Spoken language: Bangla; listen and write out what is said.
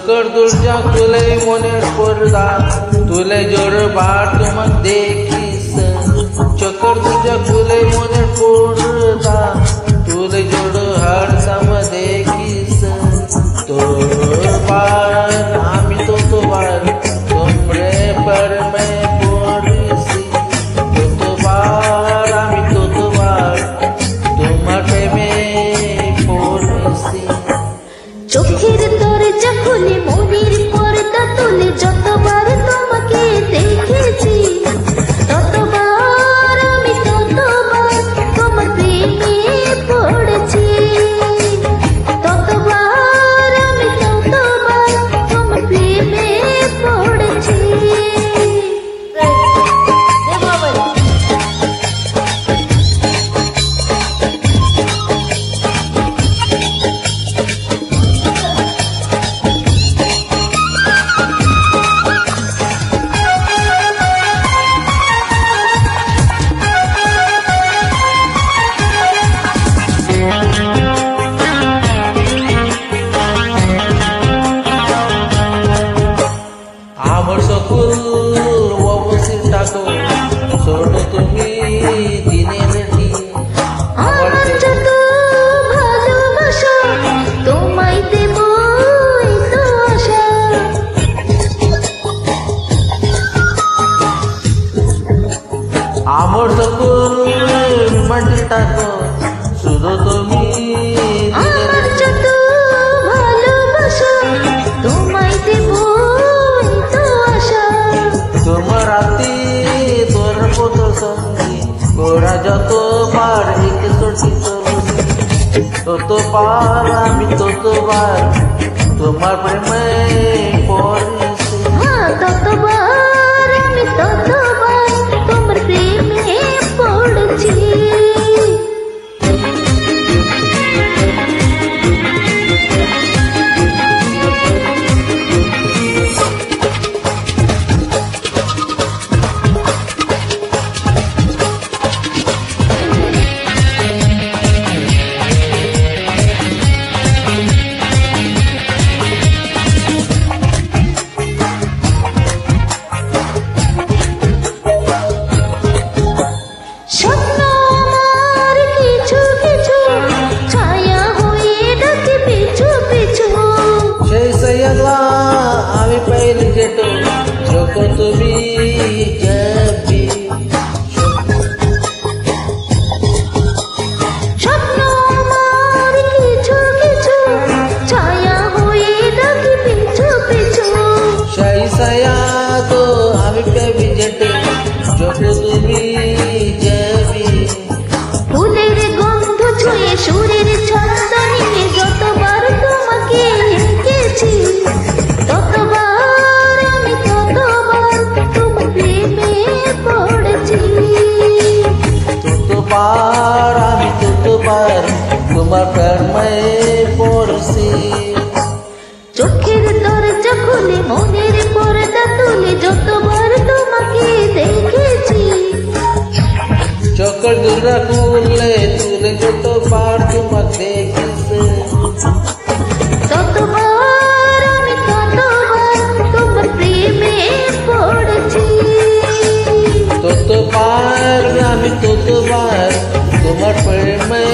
চোখের দরজা খুলে মনের পর্দা তুলে জোরবার তোমার দেখিস চোখের দরজা খুলে মনের পর্দা তুলে জোর হরদম দেখিস তোবার আমি তো তোবার তোমরে पर मैं পড়ছি তোবার আমি তো তোবার তোমার প্রেমে পড়ছি চোখের দরজা খুলে মনের পর্দা তুলে যতবার তোমাকে দেখেছি ততবার আমি ততবার তোমার প্রেমে পড়েছি ততবার আমি ততবার তোমার প্রেমে পড়েছি আমার সকল অবসর থাকো ছোট তুমি দিনের আমার যত ভালোবাসা তোমায় দেব তো আশা আমার সকল মাটি থাকো শুধু তুমি আমার যত ভালোবাসা তোমায় দেব তো আশা তোমার রাতে তোর কত সঙ্গী ওরা যত পার একশোটি ততবার আমি ততবার তোমার প্রেমে পড়েছি ততবার আমি ততবার তোমার প্রেমে পড়েছি স্বপ্ন আমার কিছু কিছু ছায়া হয়ে ডাকে পিছু পিছু সেই সৈয়দা আমি পাইলি যেত যখন তুমি যাবি স্বপ্ন আমার কিছু কিছু ছায়া হয়ে ডাকে পিছু পিছু সেই সয়া তো আমি পাবি যেত যখন তুমি যাবি ফুলের গন্ধ ছুঁয়ে সুরের ছন্দ নিয়ে যতবার তোমাকে এঁকেছি ততবার আমি ততবার তোমার প্রেমে পড়েছি ততবার আমি ততবার তোমার প্রেমে পড়ছি চোখের দরজা খুলে মনের পর্দা তুলে যতবার তোমাকে দেখেছি চোখের দরজা খুলে তুলে যতবার তোমাকে দেখিস ততবার আমি ততবার তোমার প্রেমে পড়েছি ততবার আমি ততবার তোমার প্রেমে